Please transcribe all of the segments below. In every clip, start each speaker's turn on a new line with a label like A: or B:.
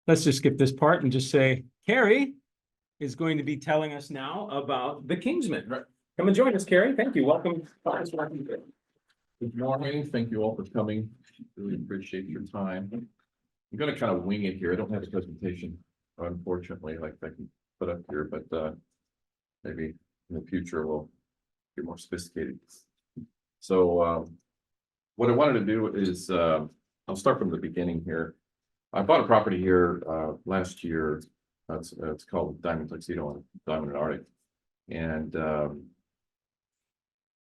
A: let's just skip this part and just say, Carrie is going to be telling us now about the Kingsman. Come and join us, Carrie. Thank you. Welcome.
B: Good morning. Thank you all for coming. Really appreciate your time. I'm going to kind of wing it here. I don't have a presentation, unfortunately, like I can put up here, but maybe in the future we'll get more sophisticated. So what I wanted to do is I'll start from the beginning here. I bought a property here last year. It's called Diamond Tuxedo on Diamond and Arctic, and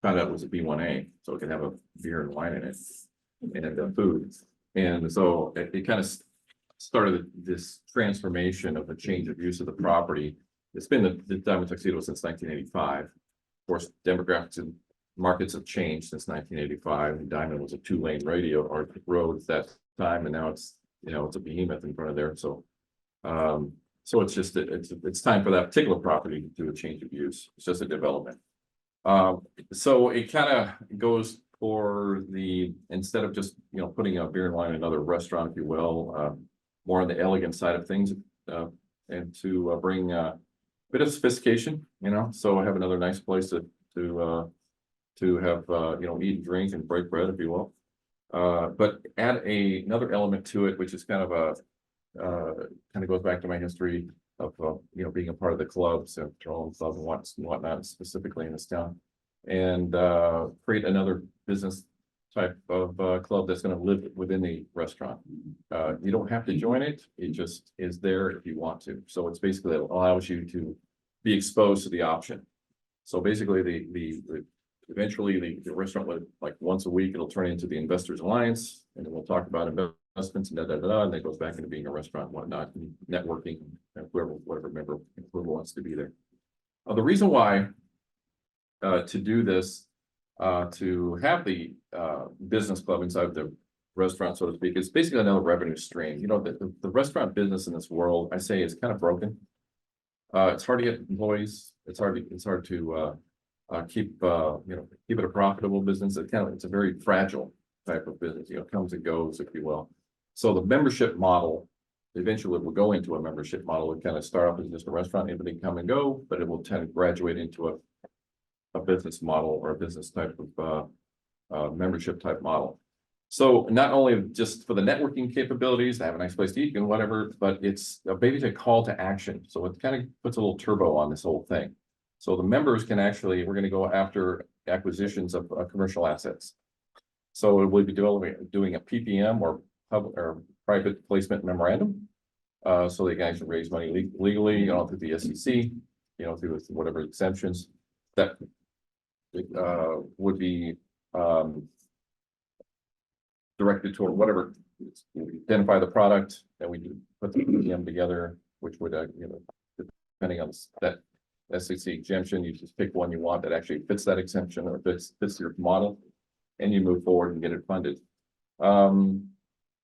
B: found out it was a B1A, so it could have a beer and wine in it and food. And so it kind of started this transformation of the change of use of the property. It's been the Diamond Tuxedo since 1985. Of course, demographics and markets have changed since 1985. Diamond was a 2-lane road at that time, and now it's it's a behemoth in front of there. So so it's just it's time for that particular property to do a change of use. It's just a development. So it kind of goes for instead of just putting a beer and wine in another restaurant, if you will, more on the elegant side of things, and to bring a bit of sophistication, so I have another nice place to have eat and drink and break bread, if you will, but add another element to it, which is kind of goes back to my history of being a part of the clubs and throwing clubs and whatnot, specifically in this town, and create another business type of club that's going to live within the restaurant. You don't have to join it; it just is there if you want to. So it's basically allows you to be exposed to the option. So basically, eventually the restaurant would, like, once a week, it'll turn into the Investors Alliance, and then we'll talk about investments and and then it goes back into being a restaurant and whatnot, and networking, and whatever member wants to be there. The reason why to do this, to have the business club inside the restaurant, so to speak, is basically another revenue stream. The restaurant business in this world, I say, is kind of broken. It's hard to get employees. It's hard to keep it a profitable business. It's a very fragile type of business. Comes and goes, if you will. So the membership model eventually will go into a membership model. It kind of start off as just a restaurant, anybody can come and go, but it will tend to graduate into a business model or a business type of membership type model. So not only just for the networking capabilities, to have a nice place to eat and whatever, but it's a basic call to action. So it kind of puts a little turbo on this whole thing. So the members can we're going to go after acquisitions of commercial assets. So we'll be doing a PPM or private placement memorandum. So they can actually raise money legally, through the SEC, through whatever exemptions that would be directed toward whatever. Identify the product, and we do put the PPM together, which would depending on that SEC exemption, you just pick one you want that actually fits that exemption or fits your model, and you move forward and get it funded.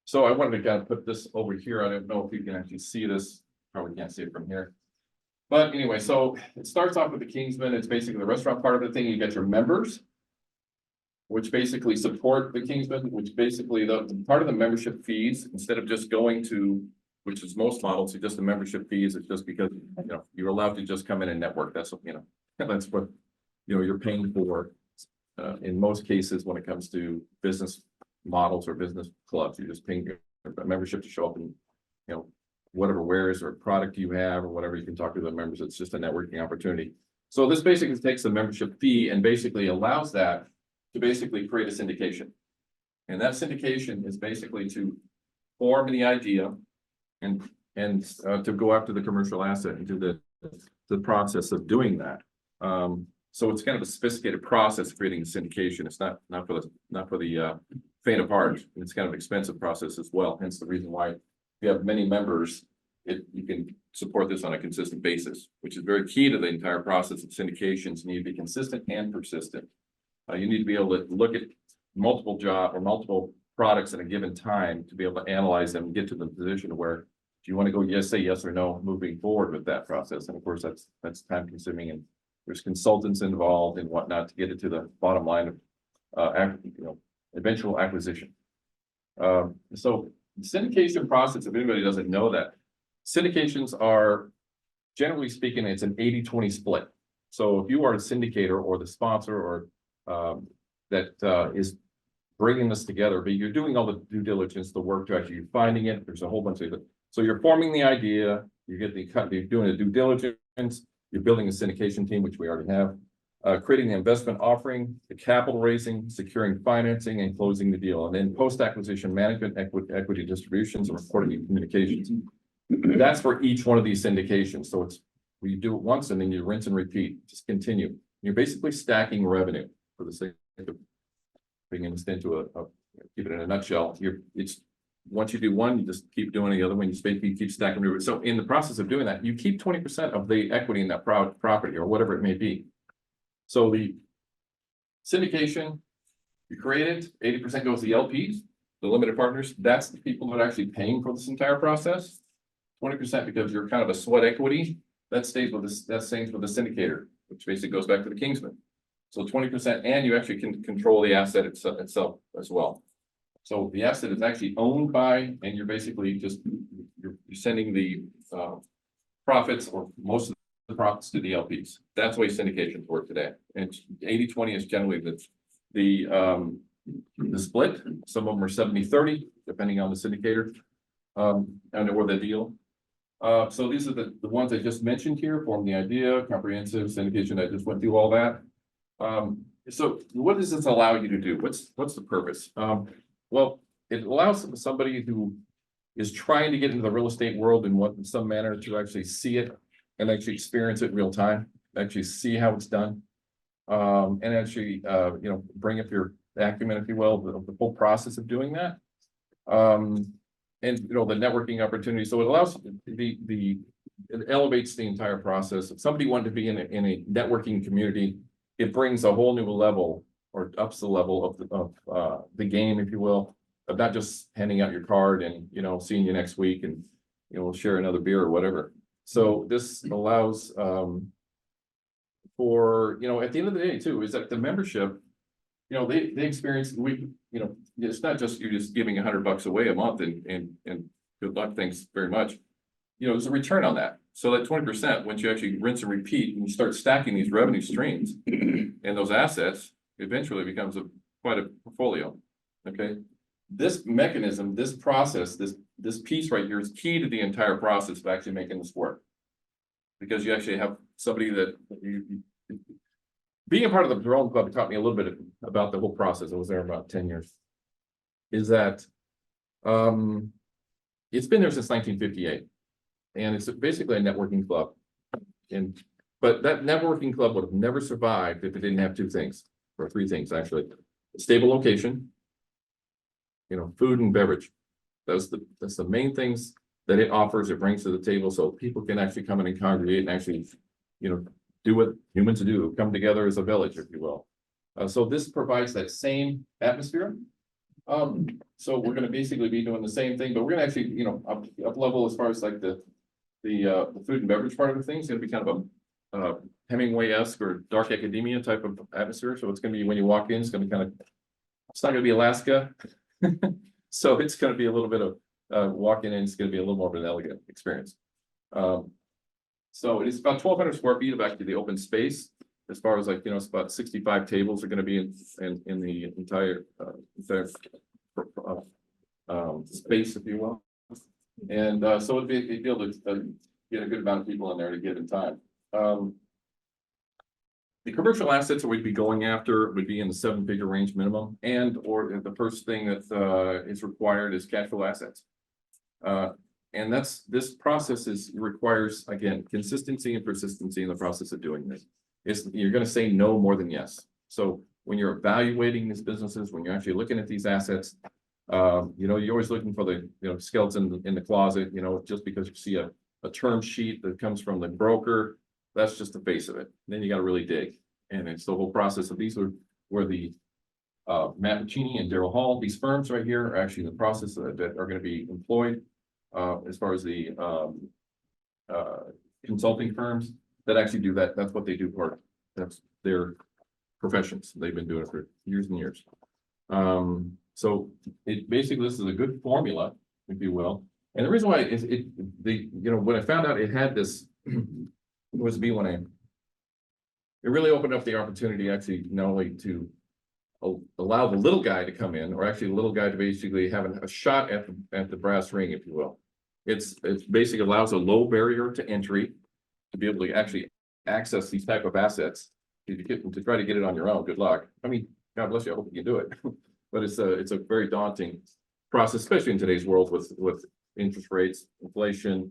B: So I wanted to kind of put this over here. I don't know if you can actually see this. Probably can't see it from here. But anyway, so it starts off with the Kingsman. It's basically the restaurant part of the thing. You get your members, which basically support the Kingsman, which basically the part of the membership fees, instead of just going to, which is most models, just the membership fees, it's just because you're allowed to just come in and network. That's that's what you're paying for. In most cases, when it comes to business models or business clubs, you're just paying a membership to show up and whatever wares or product you have or whatever, you can talk to the members. It's just a networking opportunity. So this basically takes the membership fee and basically allows that to basically create a syndication. And that syndication is basically to form the idea and to go after the commercial asset and do the process of doing that. So it's kind of a sophisticated process of creating a syndication. It's not for the faint of heart. It's kind of an expensive process as well. Hence the reason why if you have many members, you can support this on a consistent basis, which is very key to the entire process of syndications. You need to be consistent and persistent. You need to be able to look at multiple products at a given time to be able to analyze them and get to the position where do you want to go say yes or no moving forward with that process. And of course that's time consuming, and there's consultants involved and whatnot to get it to the bottom line of eventual acquisition. So the syndication process, if anybody doesn't know that, syndications are, generally speaking, it's an 80-20 split. So if you are a syndicator or the sponsor or that is bringing this together, but you're doing all the due diligence, the work to actually finding it, there's a whole bunch of it. So you're forming the idea, you get you're doing the due diligence, you're building a syndication team, which we already have, creating the investment offering, the capital raising, securing financing, and closing the deal. And then post-acquisition management, equity distributions, and reporting and communications. That's for each one of these syndications. So it's, you do it once and then you rinse and repeat, just continue. You're basically stacking revenue for the sake of bringing this into a keep it in a nutshell. Once you do one, you just keep doing the other one. You basically keep stacking revenue. So in the process of doing that, you keep 20% of the equity in that property or whatever it may be. So the syndication, you create it, 80% goes to the LPs, the limited partners. That's the people that are actually paying for this entire process. 20% because you're kind of a sweat equity, that stays with this, that stays with the syndicator, which basically goes back to the Kingsman. So 20%, and you actually can control the asset itself as well. So the asset is actually owned by, and you're basically just, you're sending the profits or most of the profits to the LPs. That's the way syndications work today. And 80-20 is generally the split. Some of them are 70-30, depending on the syndicator and or the deal. So these are the ones I just mentioned here, form the idea, comprehensive syndication. I just went through all that. So what does this allow you to do? What's the purpose? Well, it allows somebody who is trying to get into the real estate world in some manner to actually see it and actually experience it in real time, actually see how it's done. And actually, bring up your acumen, if you will, the whole process of doing that. And the networking opportunity. So it allows it elevates the entire process. If somebody wanted to be in a networking community, it brings a whole new level or ups the level of the game, if you will, of not just handing out your card and seeing you next week and we'll share another beer or whatever. So this allows for at the end of the day too, is that the membership, they experience it's not just you're just giving $100 away a month and good luck, thanks very much. There's a return on that. So that 20%, once you actually rinse and repeat and you start stacking these revenue streams and those assets, eventually becomes quite a portfolio. Okay. This mechanism, this process, this piece right here is key to the entire process of actually making this work. Because you actually have somebody that being a part of the drone club taught me a little bit about the whole process. I was there about 10 years. Is that it's been there since 1958. And it's basically a networking club. But that networking club would have never survived if it didn't have two things, or three things actually. A stable location, food and beverage. That's the main things that it offers, it brings to the table, so people can actually come in and congregate and actually, do what humans do, come together as a village, if you will. So this provides that same atmosphere. So we're going to basically be doing the same thing, but we're going to actually, up level as far as like the food and beverage part of the thing is going to be kind of a Hemingway-esque or dark academia type of atmosphere. So it's going to be when you walk in, it's going to it's not going to be Alaska. So it's going to be a little bit of walking in, it's going to be a little more of an elegant experience. So it is about 1,200 square feet of actually the open space. As far as it's about 65 tables are going to be in the entire space, if you will. And so it'd be able to get a good amount of people in there at a given time. The commercial assets that we'd be going after would be in the 7-figure range minimum, or the first thing that is required is cash flow assets. And this process requires, again, consistency and persistency in the process of doing this. You're going to say no more than yes. So when you're evaluating these businesses, when you're actually looking at these assets, you're always looking for the skeleton in the closet. Just because you see a term sheet that comes from the broker, that's just the face of it. Then you got to really dig, and it's the whole process of these are where the Matt Puccini and Daryl Hall, these firms right here, are actually in the process that are going to be employed as far as the consulting firms that actually do that. That's what they do that's their professions. They've been doing it for years and years. So it basically, this is a good formula, if you will, And the reason why is when I found out it had this, it was B1A. It really opened up the opportunity actually not only to allow the little guy to come in, or actually the little guy to basically have a shot at the brass ring, if you will. It's basically allows a low barrier to entry to be able to actually access these type of assets. To try to get it on your own, good luck. I mean, God bless you, I hope you can do it. But it's a very daunting process, especially in today's world with interest rates, inflation,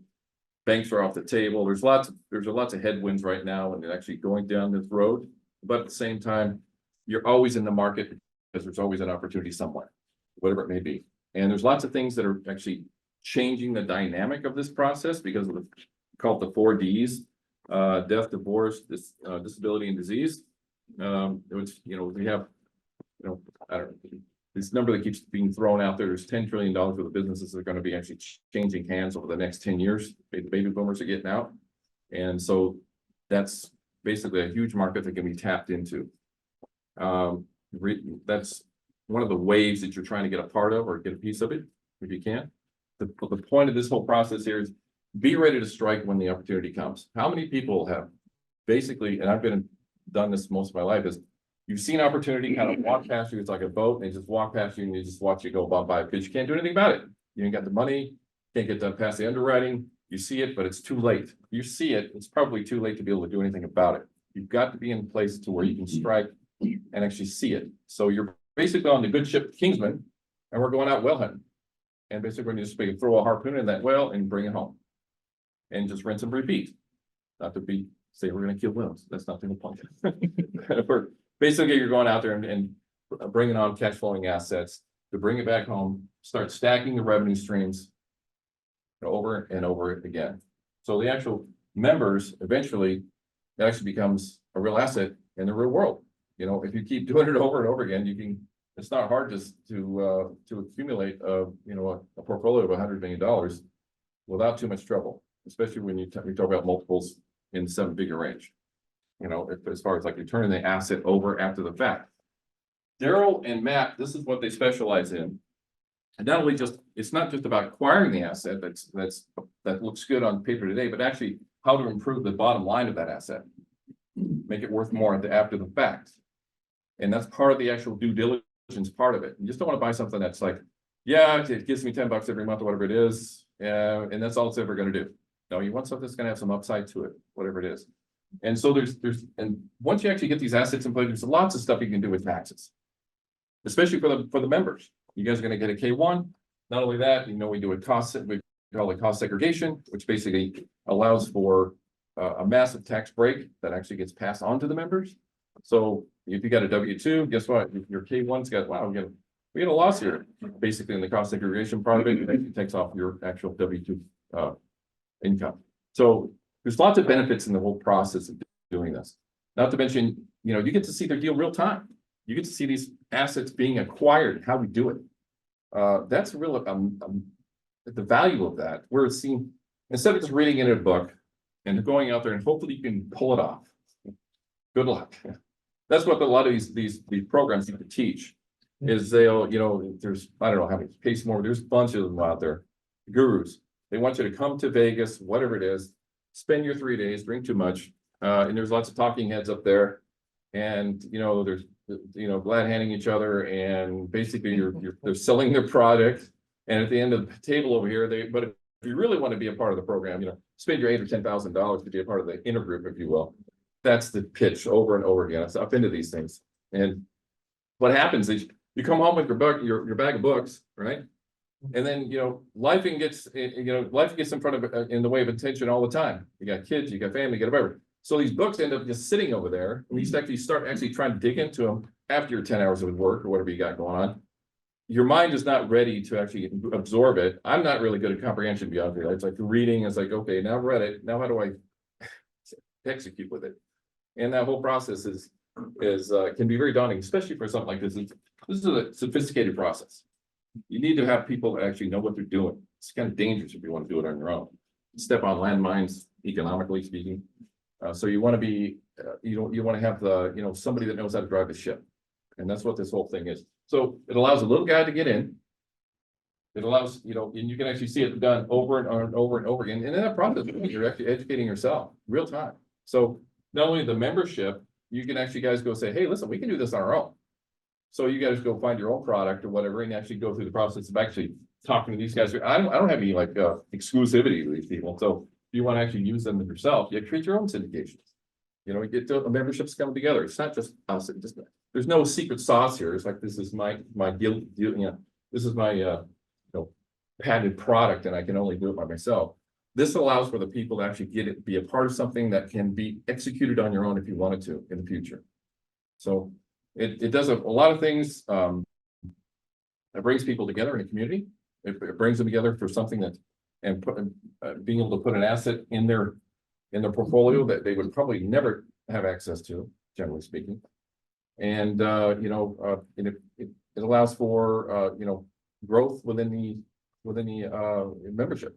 B: banks are off the table. There's lots of headwinds right now and actually going down this road. But at the same time, you're always in the market because there's always an opportunity somewhere, whatever it may be. And there's lots of things that are actually changing the dynamic of this process because of called the 4Ds. Death, divorce, disability, and disease. Which, we have, I don't know, this number that keeps being thrown out there. There's $10 trillion worth of businesses that are going to be actually changing hands over the next 10 years. The baby boomers are getting out. And so that's basically a huge market that can be tapped into. That's one of the waves that you're trying to get a part of or get a piece of it, if you can. The point of this whole process here is be ready to strike when the opportunity comes. How many people have basically, and I've done this most of my life, is you've seen opportunity kind of walk past you. It's like a boat, and they just walk past you and you just watch it go by because you can't do anything about it. You ain't got the money, can't get done past the underwriting. You see it, but it's too late. You see it, it's probably too late to be able to do anything about it. You've got to be in a place to where you can strike and actually see it. So you're basically on the good ship Kingsman, and we're going out whale hunting. And basically we're just going to throw a harpoon in that whale and bring it home. And just rinse and repeat. Not to say we're going to kill whales. That's not the point. Basically, you're going out there and bringing on cash flowing assets to bring it back home, start stacking the revenue streams over and over again. So the actual members, eventually, it actually becomes a real asset in the real world. If you keep doing it over and over again, it's not hard to accumulate a portfolio of $100 million without too much trouble. Especially when we talk about multiples in 7-figure range, as far as like you're turning the asset over after the fact. Daryl and Matt, this is what they specialize in. And not only it's not just about acquiring the asset that looks good on paper today, but actually how to improve the bottom line of that asset, make it worth more after the fact. And that's part of the actual due diligence part of it. You just don't want to buy something that's like, yeah, it gives me $10 every month or whatever it is, and that's all it's ever going to do. No, you want something that's going to have some upside to it, whatever it is. And so and once you actually get these assets in place, there's lots of stuff you can do with taxes, especially for the members. You guys are going to get a K1. We do we call it cost segregation, which basically allows for a massive tax break that actually gets passed on to the members. So if you got a W-2, guess what? Your K1's got, wow, we had a loss here, basically in the cost segregation part of it. It actually takes off your actual W-2 income. So there's lots of benefits in the whole process of doing this. Not to mention, you get to see their deal real time. You get to see these assets being acquired, how we do it. That's real, the value of that, where it's seen, instead of just reading it in a book and going out there and hopefully you can pull it off. Good luck. That's what a lot of these programs you can teach is they'll, there's, I don't know how many case more, there's a bunch of them out there, gurus. They want you to come to Vegas, whatever it is, spend your 3 days, drink too much. And there's lots of talking heads up there. And, there's, glad handing each other and basically they're selling their product. And at the end of the table over here, but if you really want to be a part of the program, spend your $8,000 or $10,000 to be a part of the intergroup, if you will. That's the pitch over and over again. I've been to these things. And what happens is you come home with your bag of books, right? And then, life gets in front of, in the way of attention all the time. You got kids, you got family, you got whatever. So these books end up just sitting over there. And you start trying to dig into them after your 10 hours of work or whatever you got going on. Your mind is not ready to actually absorb it. I'm not really good at comprehension beyond it. It's like reading. It's like, okay, now I've read it. Now how do I execute with it? And that whole process can be very daunting, especially for something like this. This is a sophisticated process. You need to have people that actually know what they're doing. It's kind of dangerous if you want to do it on your own. Step on landmines, economically speaking. So you want to be, you want to have somebody that knows how to drive the ship. And that's what this whole thing is. So it allows a little guy to get in. It allows, and you can actually see it done over and over and over and over again. And in that process, you're actually educating yourself real time. So not only the membership, you can actually guys go say, hey, listen, we can do this on our own. So you guys go find your own product or whatever and actually go through the process of actually talking to these guys. I don't have any like exclusivity to these people. So if you want to actually use them yourself, you create your own syndications. You get the memberships come together. It's not just us. There's no secret sauce here. It's like, this is my deal, this is my, patented product and I can only do it by myself. This allows for the people to actually get it, be a part of something that can be executed on your own if you wanted to in the future. So it does a lot of things. It brings people together in a community. It brings them together for something that, and being able to put an asset in their portfolio that they would probably never have access to, generally speaking. And it allows for growth within the membership.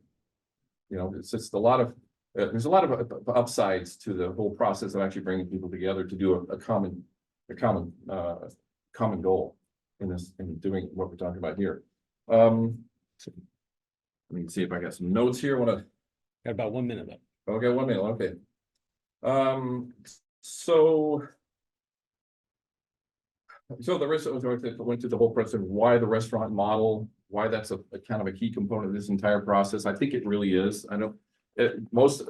B: It's just a lot of there's a lot of upsides to the whole process of actually bringing people together to do a common goal in doing what we're talking about here. Let me see if I got some notes here.
A: Got about 1 minute left.
B: Okay, 1 minute. Okay. So the restaurant went through the whole process of why the restaurant model, why that's a kind of a key component of this entire process. I think it really is. I know most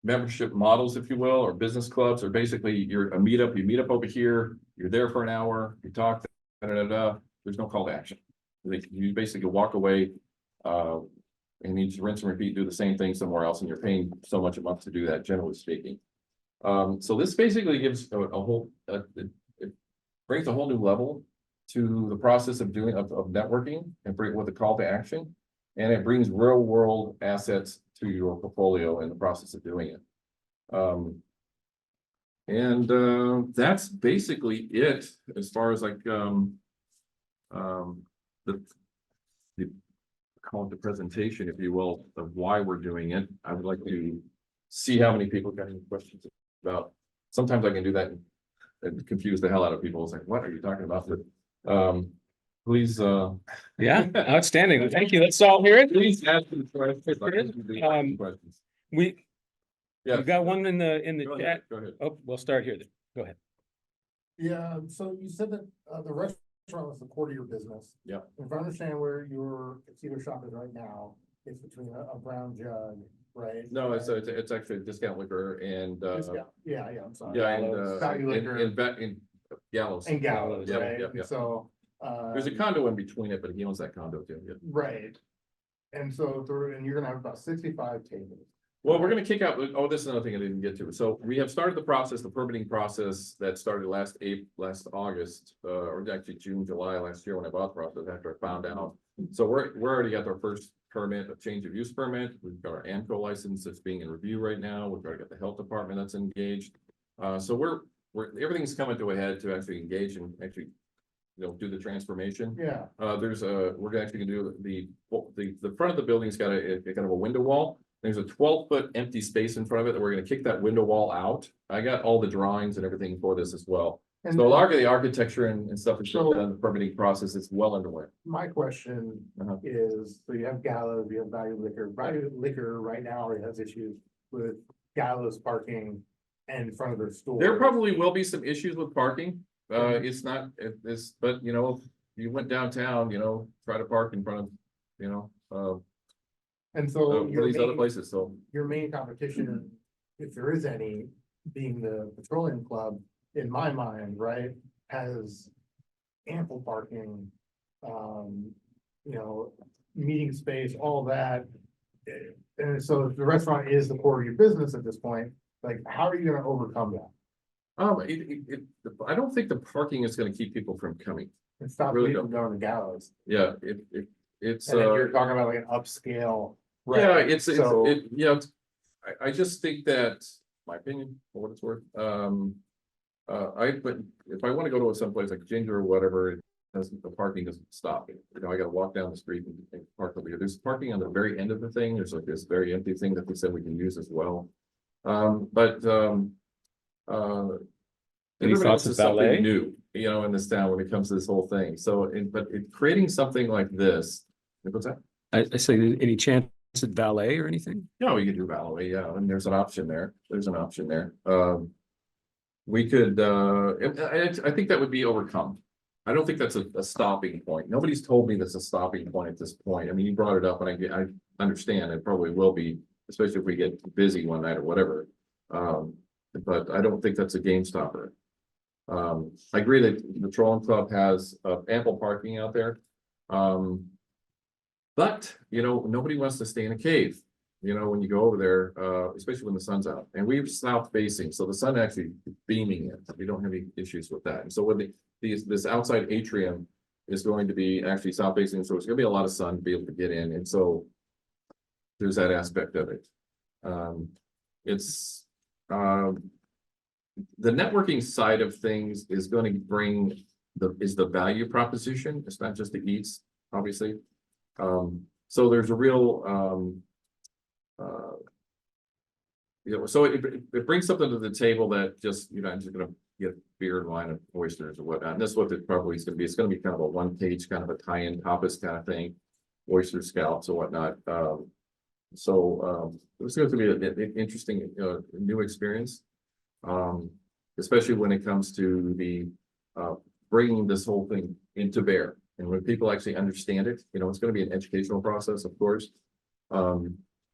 B: membership models, if you will, or business clubs are basically you're a meetup. You meet up over here. You're there for an hour. You talk. There's no call to action. You basically walk away. And you rinse and repeat, do the same thing somewhere else, and you're paying so much a month to do that, generally speaking. So this basically gives a whole, it brings a whole new level to the process of networking and bring with a call to action, and it brings real world assets to your portfolio in the process of doing it. That's basically it as far as like call it the presentation, if you will, of why we're doing it. I would like to see how many people got any questions about. Sometimes I can do that and confuse the hell out of people. It's like, what are you talking about? But please,
A: yeah, outstanding. Thank you. Let's all hear it.
B: please ask the questions.
A: We
B: Yeah,
A: got one in the
B: go
A: chat.
B: ahead. Go ahead.
A: Oh, we'll start here then. Go ahead.
C: Yeah, so you said that the restaurant was the core to your business.
B: Yeah.
C: If I understand where your casino shop is right now, it's between a brown jug, right?
B: No, it's actually a discount liquor and
C: Discount. Yeah, I'm sorry.
B: yeah,
C: Value liquor.
B: in Gallows.
C: And Gallows,
B: Yep,
C: right?
B: yep, yep.
C: So.
B: There's a condo in between it, but he owns that condo too. Yeah.
C: Right. And so, and you're gonna have about 65 tables.
B: Well, we're gonna kick out, this is another thing I didn't get to. So we have started the process, the permitting process that started last August, or actually June, July last year when I bought the process after I found out. So we're already got our first permit, a change of use permit. We've got our AMCO license that's being in review right now. We've already got the health department that's engaged. So we're everything's coming to a head to actually engage and actually do the transformation.
C: Yeah.
B: We're actually gonna do the front of the building's got a kind of a window wall. There's a 12-foot empty space in front of it that we're gonna kick that window wall out. I got all the drawings and everything for this as well.
C: And
B: So a lot of the architecture and stuff is
C: So-
B: done, the permitting process is well underway.
C: my question
B: Uh-huh.
C: is, so you have Gallows, you have Value Liquor. Value Liquor right now already has issues with Gallows parking in front of their store.
B: There probably will be some issues with parking. It's not, but you went downtown, try to park in front of,
C: And so
B: one of these other places, so.
C: your main competition, if there is any, being the petroleum club, in my mind, right, has ample parking, meeting space, all that. And so if the restaurant is the core of your business at this point, like, how are you gonna overcome that?
B: I don't think the parking is gonna keep people from coming.
C: And stop
B: Really
C: people from going to Gallows?
B: Yeah, it's,
C: And then you're talking about like an upscale.
B: yeah,
C: right? So-
B: I just think that, my opinion, for what it's worth, but if I wanna go to someplace like Ginger or whatever, the parking doesn't stop me. I gotta walk down the street and park over here. There's parking on the very end of the thing. There's like this very empty thing that they said we can use as well.
A: Any
B: Everybody
A: thoughts
B: wants
A: of
B: something
A: ballet?
B: new, in this town when it comes to this whole thing. So, creating something like this, what's that?
A: I say, any chance at ballet or anything?
B: No, you could do ballet, yeah, and there's an option there. There's an option there. We could, I think that would be overcome. I don't think that's a stopping point. Nobody's told me that's a stopping point at this point. I mean, you brought it up and I understand it probably will be, especially if we get busy one night or whatever. But I don't think that's a game stopper. I agree that the Trolling Club has ample parking out there. But, nobody wants to stay in a cave, when you go over there, especially when the sun's out. And we're south facing, so the sun actually beaming in. We don't have any issues with that. And so when this outside atrium is going to be actually south facing, so it's gonna be a lot of sun to be able to get in. And so there's that aspect of it. It's the networking side of things is going to bring the value proposition. It's not just the eats, obviously. So there's a real so it brings something to the table that just, I'm just gonna get beer and wine and oysters or whatnot. And that's what it probably is gonna be. It's gonna be kind of a one-page, kind of a tie-in tapas kind of thing, oyster scallops or whatnot. It's going to be an interesting new experience, especially when it comes to the bringing this whole thing into bear. And when people actually understand it, it's going to be an educational process, of course.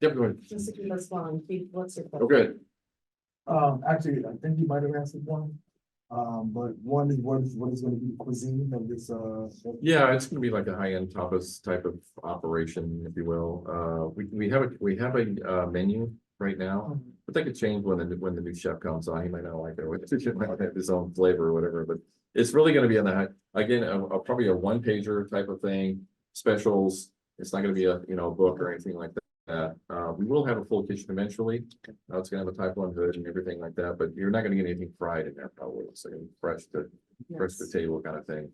B: Definitely.
D: Just to keep us going, Keith, what's your
B: Oh,
D: question?
B: good.
C: Actually, I think you might have answered one. But one is what is gonna be the cuisine of this,
B: Yeah, it's gonna be like a high-end tapas type of operation, if you will. We have a menu right now, but that could change when the new chef comes on. He might not like it, or he might have his own flavor or whatever. But it's really gonna be on the high, again, probably a one-pager type of thing. Specials. It's not gonna be a book or anything like that. We will have a full kitchen eventually. It's gonna have a Type 1 hood and everything like that, but you're not gonna get anything fried in there probably. It's like a fresh to
D: Yes.
B: table kind of thing.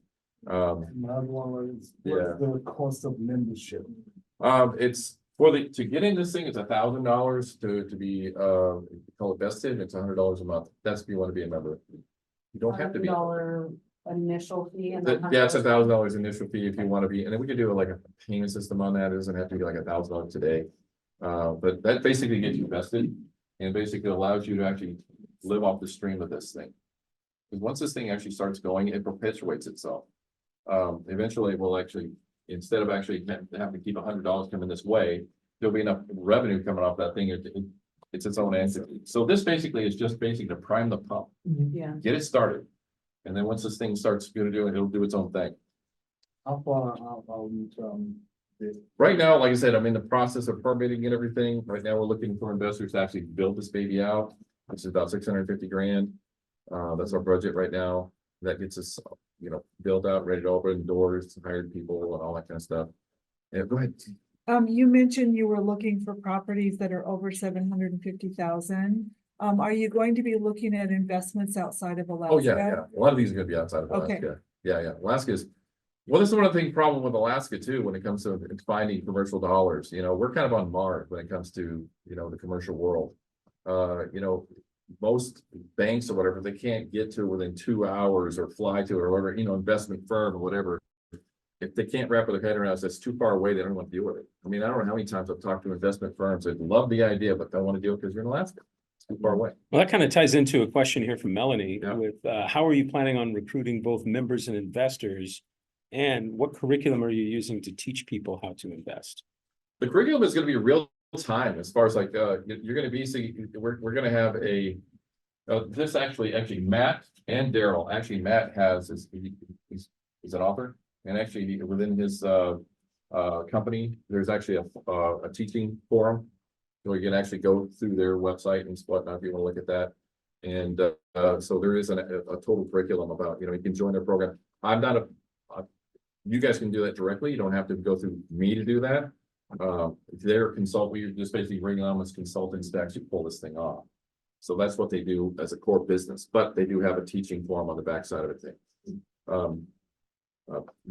C: another one was, what's the cost of membership?
B: It's to get in this thing, it's $1,000 to be call it vested. It's $100 a month. That's if you want to be a member. You don't have to be.
D: $100 initial fee and.
B: Yeah, it's $1,000 initial fee if you want to be, and then we could do like a payment system on that. It doesn't have to be like $1,000 today. But that basically gets you vested and basically allows you to actually live off the stream of this thing. Because once this thing actually starts going, it perpetuates itself. Eventually it will actually, instead of actually having to keep $100 coming this way, there'll be enough revenue coming off that thing. It's its own entity. So this basically is just basically to prime the pump,
D: Yeah,
B: get it started. And then once this thing starts going to do it, it'll do its own thing.
C: How far out are we from this?
B: Right now, like I said, I'm in the process of permitting and everything. Right now, we're looking for investors to actually build this baby out, which is about 650 grand. That's our budget right now. That gets us, built out, ready to open doors, hired people and all that kind of stuff. Yeah, go ahead.
E: You mentioned you were looking for properties that are over 750,000. Are you going to be looking at investments outside of Alaska?
B: Oh, yeah. A lot of these are gonna be outside of Alaska.
E: Okay.
B: Yeah. Alaska's, well, this is one of the things problem with Alaska too, when it comes to finding commercial dollars. We're kind of on Mars when it comes to, the commercial world. Most banks or whatever, they can't get to within 2 hours or fly to or whatever, investment firm or whatever. If they can't wrap their head around it, that's too far away, they don't want to deal with it. I mean, I don't know how many times I've talked to investment firms that love the idea, but don't want to deal because you're in Alaska. It's too far away.
A: Well, that kind of ties into a question here from Melanie
B: Yeah.
A: with, how are you planning on recruiting both members and investors? And what curriculum are you using to teach people how to invest?
B: The curriculum is going to be real time as far as like, you're going to be, we're going to have this actually Matt and Daryl, actually Matt he's an author. And actually within his company, there's actually a teaching forum. So you can actually go through their website and whatnot if you want to look at that. And so there is a total curriculum about, you can join their program. I'm not you guys can do that directly. You don't have to go through me to do that. They're we're just basically bringing on as consultants to actually pull this thing off. So that's what they do as a core business, but they do have a teaching forum on the backside of it.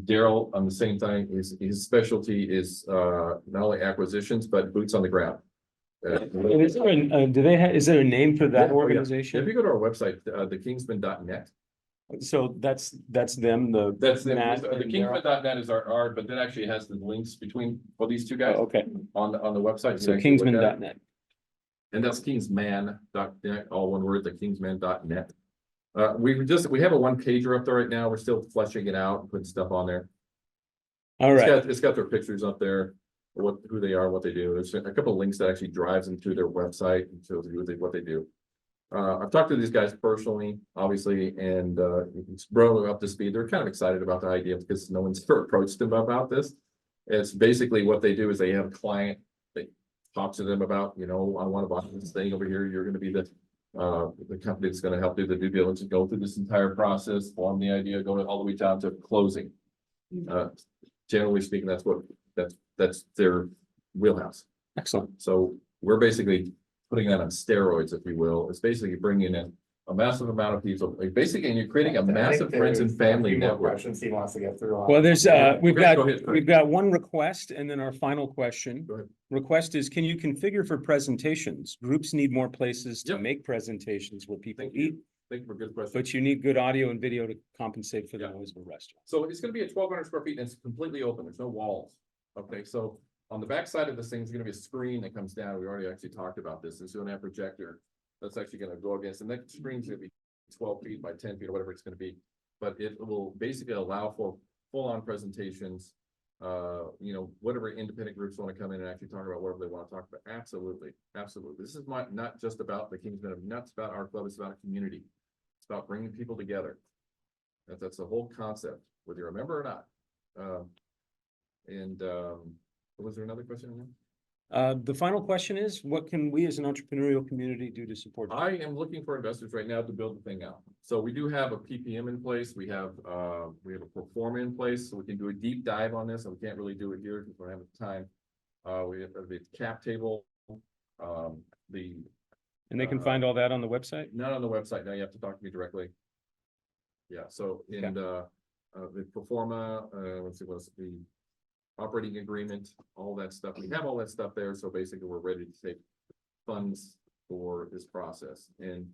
B: Daryl, on the same time, his specialty is not only acquisitions, but boots on the ground.
A: And is there do they have, is there a name for that
B: If
A: organization?
B: you go to our website, thekingsman.net,
A: So that's them,
B: that's
A: Matt
B: the
A: and Daryl?
B: Kingsman.net is our, but that actually has the links between, well, these two guys
A: Oh, okay,
B: on the website. You
A: so
B: can actually look at it.
A: Kingsman.net.
B: And that's Kingsman.net, all one word, the Kingsman.net. We have a one pager up there right now. We're still fleshing it out, putting stuff on there.
A: All right,
B: It's got their pictures up there, who they are, what they do. There's a couple of links that actually drives them to their website and shows you what they do. I've talked to these guys personally, obviously, and it's brought them up to speed. They're kind of excited about the idea because no one's ever approached them about this. It's basically what they do is they have a client, they talk to them about, I want to buy this thing over here. You're going to be the company that's going to help do the due diligence, go through this entire process, form the idea, go all the way down to closing. Generally speaking, that's their wheelhouse.
A: excellent.
B: So we're basically putting that on steroids, if you will. It's basically bringing in a massive amount of people, and you're creating a massive friends and family network.
C: Questions he wants to get through.
A: Well, there's, we've
B: Okay,
A: got,
B: go ahead.
A: we've got one request and then our final question.
B: Go ahead.
A: Request is, can you configure for presentations? Groups need more places to
B: Yep.
A: make presentations where people
B: Thank
A: eat,
B: you. Thank you for a good question.
A: but you need good audio and video to compensate for the
B: Yeah.
A: noise of a restaurant.
B: So it's gonna be a 1,200 square feet and it's completely open. There's no walls. Okay, so on the back side of this thing is gonna be a screen that comes down. We already actually talked about this. It's gonna have a projector. That's actually gonna go against, and that screen's gonna be 12 feet by 10 feet or whatever it's gonna be. But it will basically allow for full-on presentations. Whatever independent groups want to come in and actually talk about whatever they want to talk about. Absolutely, absolutely. This is not just about the Kingsman, not just about our club, it's about a community. It's about bringing people together. That's the whole concept, whether you're a member or not. Was there another question in there?
A: The final question is, what can we as an entrepreneurial community do to support?
B: I am looking for investors right now to build the thing out. So we do have a PPM in place. We have a pro forma in place, so we can do a deep dive on this, and we can't really do it here because we don't have the time. We have the cap table,
A: And they can find all that on the website?
B: not on the website. Now you have to talk to me directly. Yeah, so the pro forma, let's see, what's the operating agreement, all that stuff. We have all that stuff there. So basically we're ready to take funds for this process. And,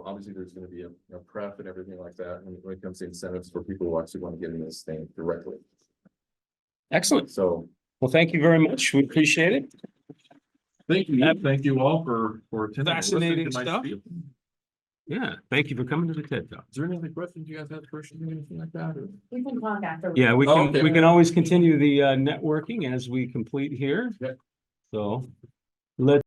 B: obviously there's going to be a prep and everything like that. And when it comes to incentives for people who actually want to get into this thing directly.
A: Excellent.
B: So
A: Well, thank you very much. We appreciate it.
B: thank you all for attending.
A: Fascinating stuff. Yeah, thank you for coming to the TED Talk.
B: Is there any other questions you guys have, questions, anything like that? Or?
D: We can talk after.
A: Yeah, we
B: Oh,
A: can,
B: okay.
A: we can always continue the networking as we complete here.
B: Okay.
A: So let's